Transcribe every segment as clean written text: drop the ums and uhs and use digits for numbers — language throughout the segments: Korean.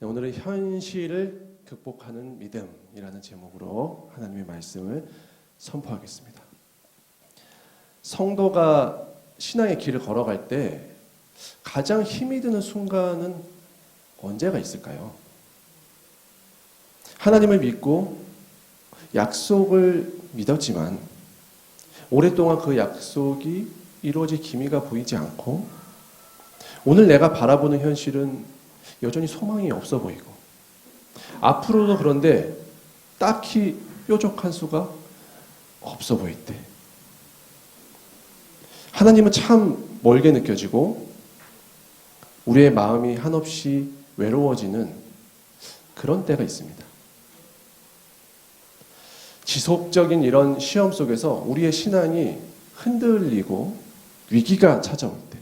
오늘은 현실을 극복하는 믿음이라는 제목으로 하나님의 말씀을 선포하겠습니다. 성도가 신앙의 길을 걸어갈 때 가장 힘이 드는 순간은 언제가 있을까요? 하나님을 믿고 약속을 믿었지만 오랫동안 그 약속이 이루어질 기미가 보이지 않고 오늘 내가 바라보는 현실은 여전히 소망이 없어 보이고 앞으로도 그런데 딱히 뾰족한 수가 없어 보일 때 하나님은 참 멀게 느껴지고 우리의 마음이 한없이 외로워지는 그런 때가 있습니다. 지속적인 이런 시험 속에서 우리의 신앙이 흔들리고 위기가 찾아올 때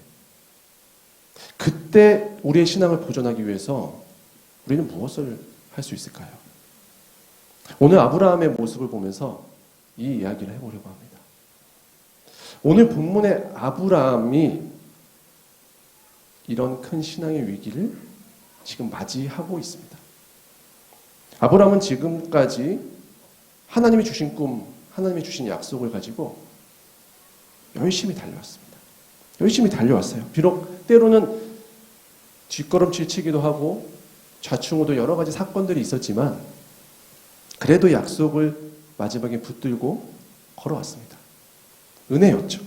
그때 우리의 신앙을 보존하기 위해서 우리는 무엇을 할 수 있을까요? 오늘 아브라함의 모습을 보면서 이 이야기를 해보려고 합니다. 오늘 본문의 아브라함이 이런 큰 신앙의 위기를 지금 맞이하고 있습니다. 아브라함은 지금까지 하나님이 주신 꿈, 하나님이 주신 약속을 가지고 열심히 달려왔습니다. 열심히 달려왔어요. 비록 때로는 뒷걸음질 치기도 하고 좌충우도 여러 가지 사건들이 있었지만 그래도 약속을 마지막에 붙들고 걸어왔습니다. 은혜였죠.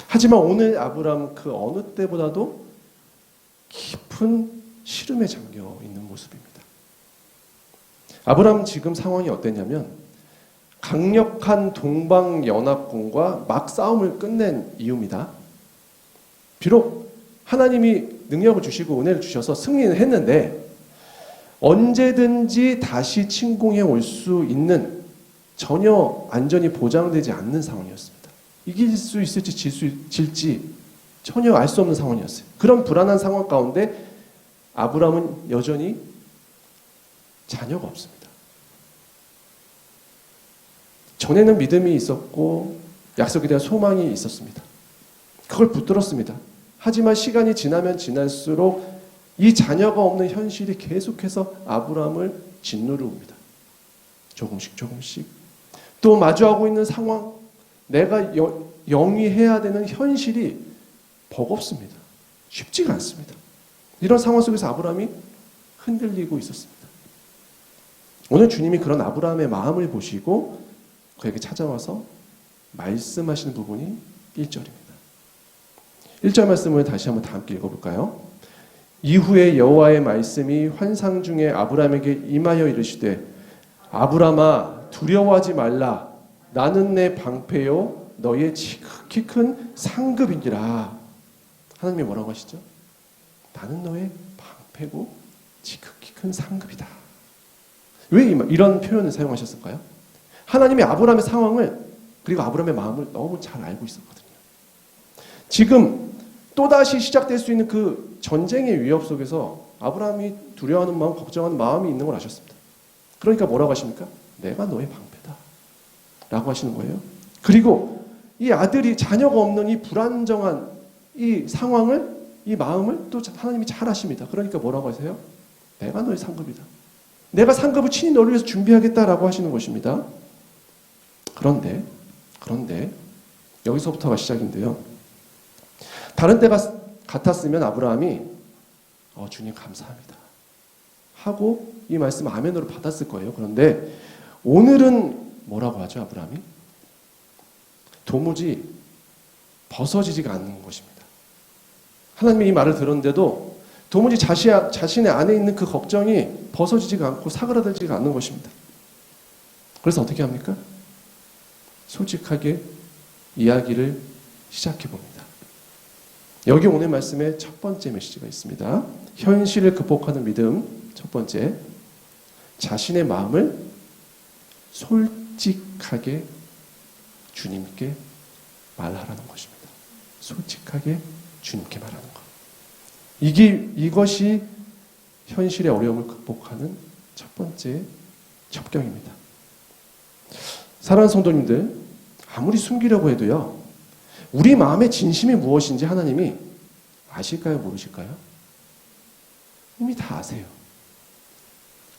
하지만 오늘 아브라함 그 어느 때보다도 깊은 시름에 잠겨 있는 모습입니다. 아브라함 지금 상황이 어땠냐면 강력한 동방연합군과 막 싸움을 끝낸 이유입니다. 비록 하나님이 능력을 주시고 은혜를 주셔서 승리는 했는데 언제든지 다시 침공해 올 수 있는 전혀 안전이 보장되지 않는 상황이었습니다. 이길 수 있을지 질지 전혀 알 수 없는 상황이었어요. 그런 불안한 상황 가운데 아브라함은 여전히 자녀가 없습니다. 전에는 믿음이 있었고 약속에 대한 소망이 있었습니다. 그걸 붙들었습니다. 하지만 시간이 지나면 지날수록 이 자녀가 없는 현실이 계속해서 아브라함을 짓누릅니다. 조금씩. 또 마주하고 있는 상황, 내가 영위해야 되는 현실이 버겁습니다. 쉽지가 않습니다. 이런 상황 속에서 아브라함이 흔들리고 있었습니다. 오늘 주님이 그런 아브라함의 마음을 보시고 그에게 찾아와서 말씀하시는 부분이 1절입니다. 1절 말씀을 다시 한번 다 함께 읽어볼까요? 이후에 여호와의 말씀이 환상 중에 아브라함에게 임하여 이르시되 아브라함아 두려워하지 말라 나는 내 방패요 너의 지극히 큰 상급이니라. 하나님이 뭐라고 하시죠? 나는 너의 방패고 지극히 큰 상급이다. 왜 이런 표현을 사용하셨을까요? 하나님이 아브라함의 상황을 그리고 아브라함의 마음을 너무 잘 알고 있었거든요. 지금 또다시 시작될 수 있는 그 전쟁의 위협 속에서 아브라함이 두려워하는 마음, 걱정하는 마음이 있는 걸 아셨습니다. 그러니까 뭐라고 하십니까? 내가 너의 방패다 라고 하시는 거예요. 그리고 이 아들이 자녀가 없는 이 불안정한 이 상황을, 이 마음을 또 하나님이 잘 아십니다. 그러니까 뭐라고 하세요? 내가 너의 상급이다. 내가 상급을 친히 너를 위해서 준비하겠다라고 하시는 것입니다. 그런데 여기서부터가 시작인데요. 다른 때가 같았으면 아브라함이 주님 감사합니다 하고 이 말씀 아멘으로 받았을 거예요. 그런데 오늘은 뭐라고 하죠? 아브라함이 도무지 벗어지지가 않는 것입니다. 하나님이 이 말을 들었는데도 도무지 자신의 안에 있는 그 걱정이 벗어지지가 않고 사그라들지가 않는 것입니다. 그래서 어떻게 합니까? 솔직하게 이야기를 시작해 봅니다. 여기 오늘 말씀에 첫 번째 메시지가 있습니다. 현실을 극복하는 믿음. 첫 번째, 자신의 마음을 솔직하게 주님께 말하라는 것입니다. 솔직하게 주님께 말하는 것. 이것이 현실의 어려움을 극복하는 첫 번째 접경입니다. 사랑하는 성도님들, 아무리 숨기려고 해도요, 우리 마음의 진심이 무엇인지 하나님이 아실까요? 모르실까요? 이미 다 아세요.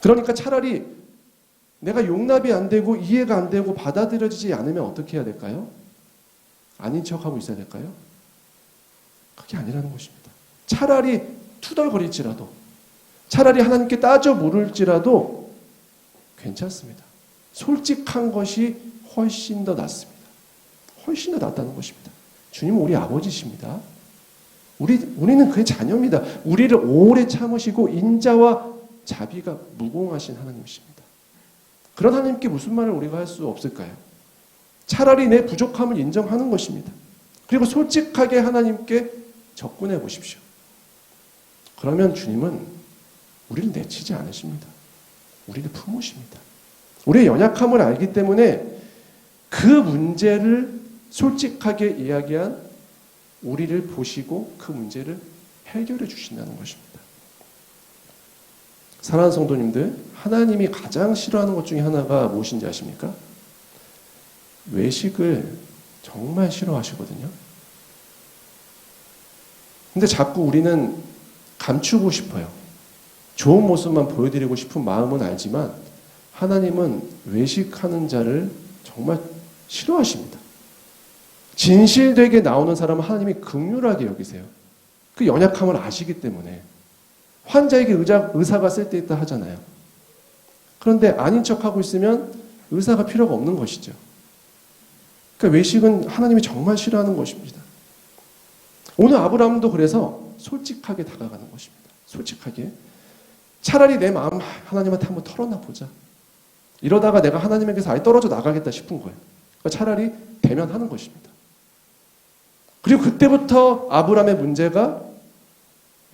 그러니까 차라리 내가 용납이 안 되고 이해가 안 되고 받아들여지지 않으면 어떻게 해야 될까요? 아닌 척하고 있어야 될까요? 그게 아니라는 것입니다. 차라리 투덜거릴지라도, 차라리 하나님께 따져 물을지라도 괜찮습니다. 솔직한 것이 훨씬 더 낫습니다. 훨씬 더 낫다는 것입니다. 주님은 우리 아버지십니다. 우리는 그의 자녀입니다. 우리를 오래 참으시고 인자와 자비가 무공하신 하나님이십니다. 그런 하나님께 무슨 말을 우리가 할 수 없을까요? 차라리 내 부족함을 인정하는 것입니다. 그리고 솔직하게 하나님께 접근해 보십시오. 그러면 주님은 우리를 내치지 않으십니다. 우리를 품으십니다. 우리의 연약함을 알기 때문에 그 문제를 솔직하게 이야기한 우리를 보시고 그 문제를 해결해 주신다는 것입니다. 사랑하는 성도님들, 하나님이 가장 싫어하는 것 중에 하나가 무엇인지 아십니까? 외식을 정말 싫어하시거든요. 근데 자꾸 우리는 감추고 싶어요. 좋은 모습만 보여드리고 싶은 마음은 알지만 하나님은 외식하는 자를 정말 싫어하십니다. 진실되게 나오는 사람은 하나님이 긍휼하게 여기세요. 그 연약함을 아시기 때문에. 환자에게 의사가 쓸데있다 하잖아요. 그런데 아닌 척하고 있으면 의사가 필요가 없는 것이죠. 그러니까 외식은 하나님이 정말 싫어하는 것입니다. 오늘 아브라함도 그래서 솔직하게 다가가는 것입니다. 솔직하게. 차라리 내 마음 하나님한테 한번 털어놔 보자. 이러다가 내가 하나님에게서 아예 떨어져 나가겠다 싶은 거예요. 그러니까 차라리 대면하는 것입니다. 그리고 그때부터 아브라함의 문제가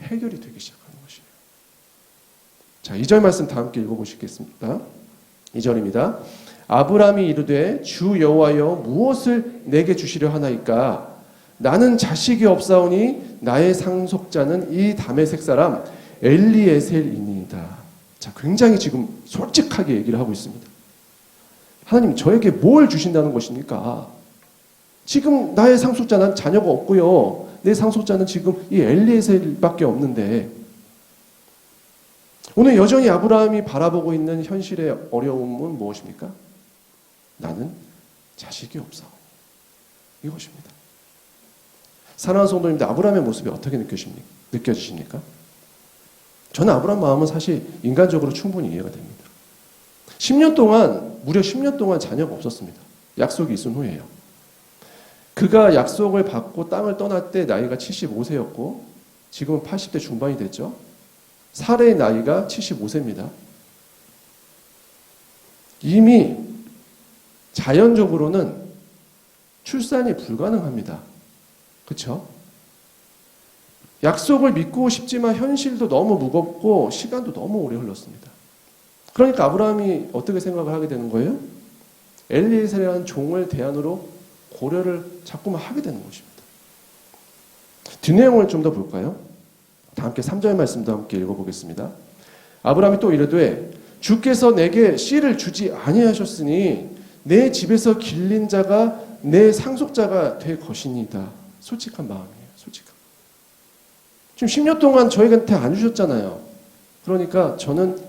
해결이 되기 시작하는 것이에요. 자, 2절 말씀 다 함께 읽어보시겠습니다. 2절입니다. 아브라함이 이르되 주 여호와여 무엇을 내게 주시려 하나이까? 나는 자식이 없사오니 나의 상속자는 이 다메섹 사람 엘리에셀이니이다. 자, 굉장히 지금 솔직하게 얘기를 하고 있습니다. 하나님, 저에게 뭘 주신다는 것입니까? 지금 나의 상속자는 자녀가 없고요. 내 상속자는 지금 이 엘리에셀밖에 없는데 오늘 여전히 아브라함이 바라보고 있는 현실의 어려움은 무엇입니까? 나는 자식이 없어. 이것입니다. 사랑하는 성도님들, 아브라함의 모습이 어떻게 느껴지십니까? 저는 아브라함 마음은 사실 인간적으로 충분히 이해가 됩니다. 10년 동안, 무려 10년 동안 자녀가 없었습니다. 약속이 있은 후에요. 그가 약속을 받고 땅을 떠날 때 나이가 75세였고 지금은 80대 중반이 됐죠. 사레의 나이가 75세입니다. 이미 자연적으로는 출산이 불가능합니다. 그렇죠? 약속을 믿고 싶지만 현실도 너무 무겁고 시간도 너무 오래 흘렀습니다. 그러니까 아브라함이 어떻게 생각을 하게 되는 거예요? 엘리에셀이라는 종을 대안으로 고려를 자꾸만 하게 되는 것입니다. 뒷내용을 좀 더 볼까요? 다 함께 3절 말씀도 함께 읽어보겠습니다. 아브라함이 또 이르되 주께서 내게 씨를 주지 아니하셨으니 내 집에서 길린 자가 내 상속자가 될 것이니이다. 솔직한 마음이에요. 솔직한. 지금 10년 동안 저희한테 안 주셨잖아요. 그러니까 저는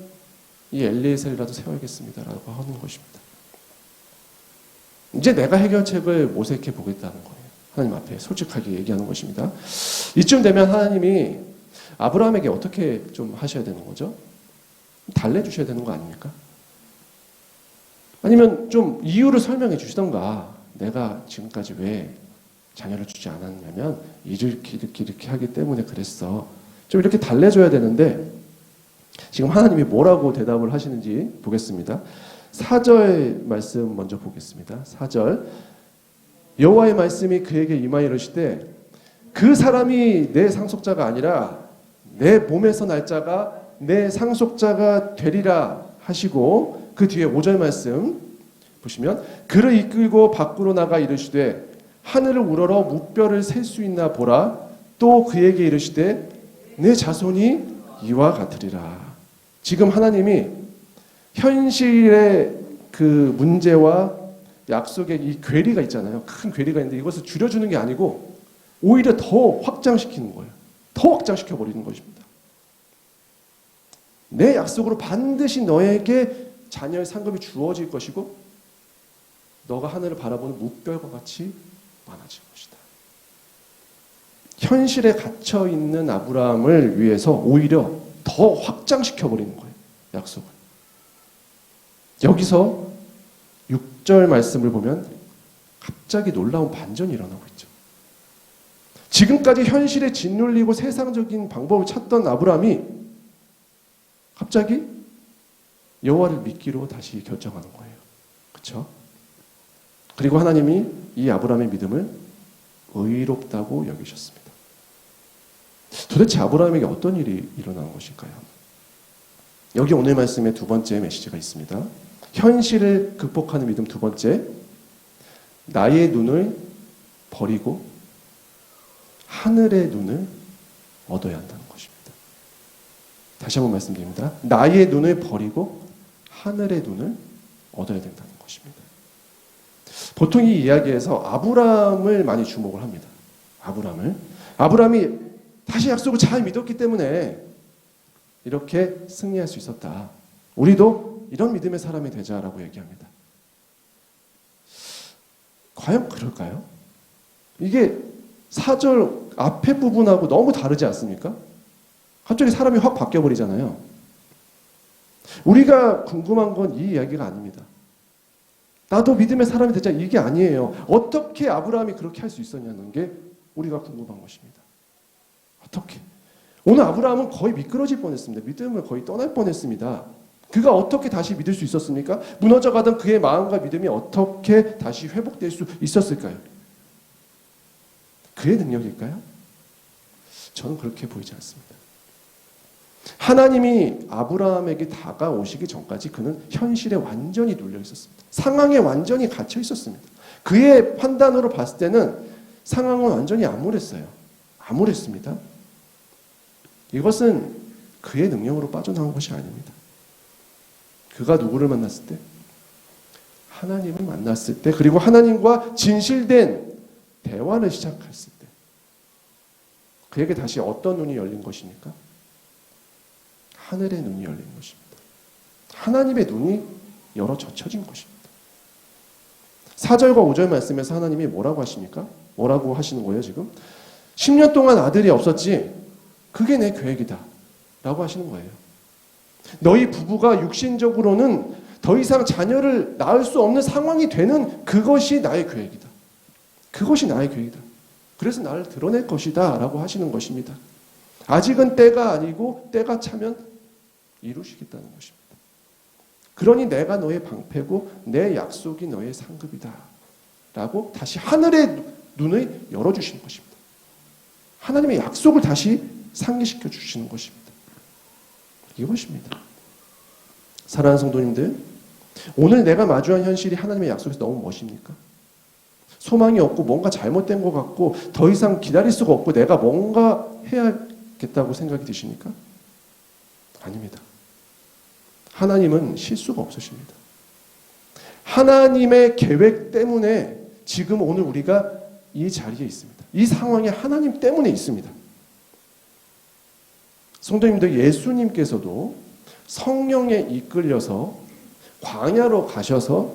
이 엘리에셀이라도 세워야겠습니다라고 하는 것입니다. 이제 내가 해결책을 모색해 보겠다는 거예요. 하나님 앞에 솔직하게 얘기하는 것입니다. 이쯤 되면 하나님이 아브라함에게 어떻게 좀 하셔야 되는 거죠? 달래주셔야 되는 거 아닙니까? 아니면 좀 이유를 설명해 주시던가, 내가 지금까지 왜 자녀를 주지 않았냐면 이렇게 하기 때문에 그랬어. 좀 이렇게 달래줘야 되는데 지금 하나님이 뭐라고 대답을 하시는지 보겠습니다. 4절 말씀 먼저 보겠습니다. 4절 여호와의 말씀이 그에게 임하여 이르시되 그 사람이 내 상속자가 아니라 내 몸에서 날 자가 내 상속자가 되리라 하시고 그 뒤에 5절 말씀 보시면 그를 이끌고 밖으로 나가 이르시되 하늘을 우러러 무뼈를 셀 수 있나 보라. 또 그에게 이르시되 내 자손이 이와 같으리라. 지금 하나님이 현실의 그 문제와 약속의 이 괴리가 있잖아요. 큰 괴리가 있는데 이것을 줄여주는 게 아니고 오히려 더 확장시키는 거예요. 더 확장시켜 버리는 것입니다. 내 약속으로 반드시 너에게 자녀의 상급이 주어질 것이고 너가 하늘을 바라보는 무별과 같이 많아질 것이다. 현실에 갇혀있는 아브라함을 위해서 오히려 더 확장시켜버리는 거예요. 약속을. 여기서 6절 말씀을 보면 갑자기 놀라운 반전이 일어나고 있죠. 지금까지 현실에 짓눌리고 세상적인 방법을 찾던 아브라함이 갑자기 여호와를 믿기로 다시 결정하는 거예요. 그렇죠? 그리고 하나님이 이 아브라함의 믿음을 의롭다고 여기셨습니다. 도대체 아브라함에게 어떤 일이 일어난 것일까요? 여기 오늘 말씀에 두 번째 메시지가 있습니다. 현실을 극복하는 믿음 두 번째, 나의 눈을 버리고 하늘의 눈을 얻어야 한다는 것입니다. 다시 한번 말씀드립니다. 나의 눈을 버리고 하늘의 눈을 얻어야 된다는 것입니다. 보통 이 이야기에서 아브라함을 많이 주목을 합니다. 아브라함이 다시 약속을 잘 믿었기 때문에 이렇게 승리할 수 있었다. 우리도 이런 믿음의 사람이 되자라고 얘기합니다. 과연 그럴까요? 이게 4절 앞에 부분하고 너무 다르지 않습니까? 갑자기 사람이 확 바뀌어버리잖아요. 우리가 궁금한 건 이 이야기가 아닙니다. 나도 믿음의 사람이 되자 이게 아니에요. 어떻게 아브라함이 그렇게 할 수 있었냐는 게 우리가 궁금한 것입니다. 어떻게? 오늘 아브라함은 거의 미끄러질 뻔했습니다. 믿음을 거의 떠날 뻔했습니다. 그가 어떻게 다시 믿을 수 있었습니까? 무너져가던 그의 마음과 믿음이 어떻게 다시 회복될 수 있었을까요? 그의 능력일까요? 저는 그렇게 보이지 않습니다. 하나님이 아브라함에게 다가오시기 전까지 그는 현실에 완전히 눌려 있었습니다. 상황에 완전히 갇혀 있었습니다. 그의 판단으로 봤을 때는 상황은 완전히 암울했습니다. 이것은 그의 능력으로 빠져나온 것이 아닙니다. 그가 누구를 만났을 때? 하나님을 만났을 때, 그리고 하나님과 진실된 대화를 시작했을 때 그에게 다시 어떤 눈이 열린 것입니까? 하늘의 눈이 열린 것입니다. 하나님의 눈이 열어 젖혀진 것입니다. 4절과 5절 말씀에서 하나님이 뭐라고 하십니까? 뭐라고 하시는 거예요 지금? 10년 동안 아들이 없었지? 그게 내 계획이다 라고 하시는 거예요. 너희 부부가 육신적으로는 더 이상 자녀를 낳을 수 없는 상황이 되는 그것이 나의 계획이다. 그것이 나의 계획이다. 그래서 나를 드러낼 것이다 라고 하시는 것입니다. 아직은 때가 아니고 때가 차면 이루시겠다는 것입니다. 그러니 내가 너의 방패고 내 약속이 너의 상급이다 라고 다시 하늘의 눈을 열어주시는 것입니다. 하나님의 약속을 다시 상기시켜 주시는 것입니다. 이것입니다. 사랑하는 성도님들, 오늘 내가 마주한 현실이 하나님의 약속에서 너무 멋입니까? 소망이 없고 뭔가 잘못된 것 같고 더 이상 기다릴 수가 없고 내가 뭔가 해야겠다고 생각이 드십니까? 아닙니다. 하나님은 실수가 없으십니다. 하나님의 계획 때문에 지금 오늘 우리가 이 자리에 있습니다. 이 상황이 하나님 때문에 있습니다. 성도님들, 예수님께서도 성령에 이끌려서 광야로 가셔서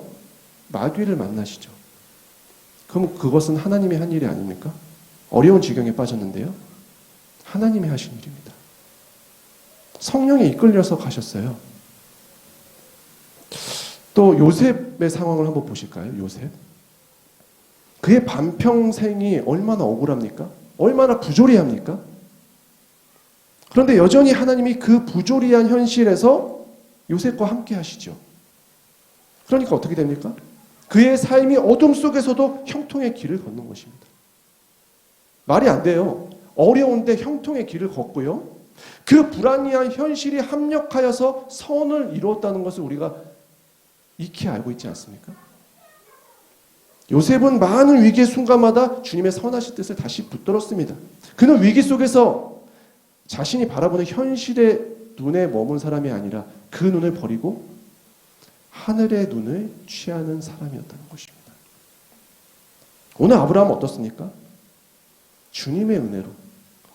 마귀를 만나시죠. 그럼 그것은 하나님이 한 일이 아닙니까? 어려운 지경에 빠졌는데요. 하나님이 하신 일입니다. 성령에 이끌려서 가셨어요. 또 요셉의 상황을 한번 보실까요? 요셉. 그의 반평생이 얼마나 억울합니까? 얼마나 부조리합니까? 그런데 여전히 하나님이 그 부조리한 현실에서 요셉과 함께 하시죠. 그러니까 어떻게 됩니까? 그의 삶이 어둠 속에서도 형통의 길을 걷는 것입니다. 말이 안 돼요. 어려운데 형통의 길을 걷고요. 그 불합리한 현실이 합력하여서 선을 이루었다는 것을 우리가 익히 알고 있지 않습니까? 요셉은 많은 위기의 순간마다 주님의 선하신 뜻을 다시 붙들었습니다. 그는 위기 속에서 자신이 바라보는 현실의 눈에 머문 사람이 아니라 그 눈을 버리고 하늘의 눈을 취하는 사람이었다는 것입니다. 오늘 아브라함은 어떻습니까? 주님의 은혜로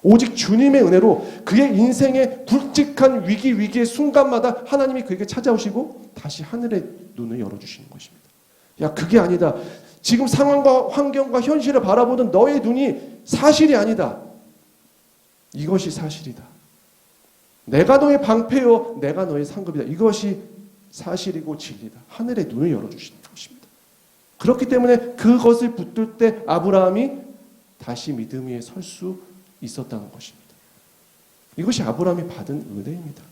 오직 주님의 은혜로 그의 인생의 굵직한 위기의 순간마다 하나님이 그에게 찾아오시고 다시 하늘의 눈을 열어주시는 것입니다. 야, 그게 아니다. 지금 상황과 환경과 현실을 바라보는 너의 눈이 사실이 아니다. 이것이 사실이다. 내가 너의 방패요, 내가 너의 상급이다. 이것이 사실이고 진리다. 하늘의 눈을 열어주시는 것입니다. 그렇기 때문에 그것을 붙들 때 아브라함이 다시 믿음 위에 설 수 있었다는 것입니다. 이것이 아브라함이 받은 은혜입니다.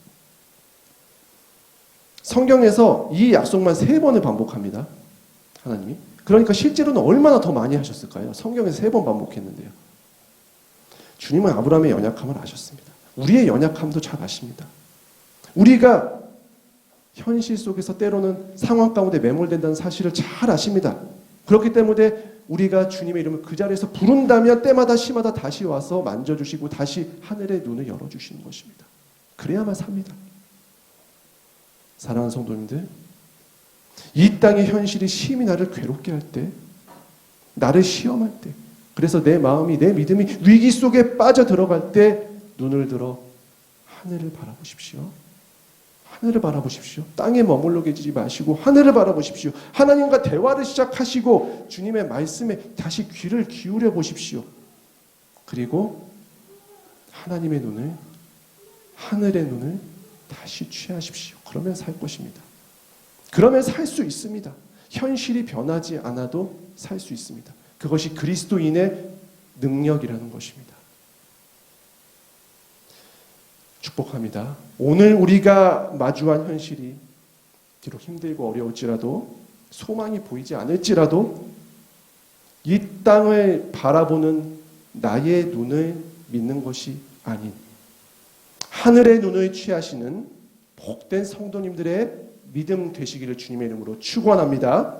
성경에서 이 약속만 3번을 반복합니다. 하나님이. 그러니까 실제로는 얼마나 더 많이 하셨을까요? 성경에서 3번 반복했는데요. 주님은 아브라함의 연약함을 아셨습니다. 우리의 연약함도 잘 아십니다. 우리가 현실 속에서 때로는 상황 가운데 매몰된다는 사실을 잘 아십니다. 그렇기 때문에 우리가 주님의 이름을 그 자리에서 부른다면 때마다 시마다 다시 와서 만져주시고 다시 하늘의 눈을 열어주시는 것입니다. 그래야만 삽니다. 사랑하는 성도님들, 이 땅의 현실이 심히 나를 괴롭게 할 때, 나를 시험할 때, 그래서 내 마음이, 내 믿음이 위기 속에 빠져 들어갈 때 눈을 들어 하늘을 바라보십시오. 하늘을 바라보십시오. 땅에 머물러 계시지 마시고 하늘을 바라보십시오. 하나님과 대화를 시작하시고 주님의 말씀에 다시 귀를 기울여 보십시오. 그리고 하나님의 눈을, 하늘의 눈을 다시 취하십시오. 그러면 살 것입니다. 그러면 살 수 있습니다. 현실이 변하지 않아도 살 수 있습니다. 그것이 그리스도인의 능력이라는 것입니다. 축복합니다. 오늘 우리가 마주한 현실이 비록 힘들고 어려울지라도, 소망이 보이지 않을지라도 이 땅을 바라보는 나의 눈을 믿는 것이 아닌 하늘의 눈을 취하시는 복된 성도님들의 믿음 되시기를 주님의 이름으로 축원합니다.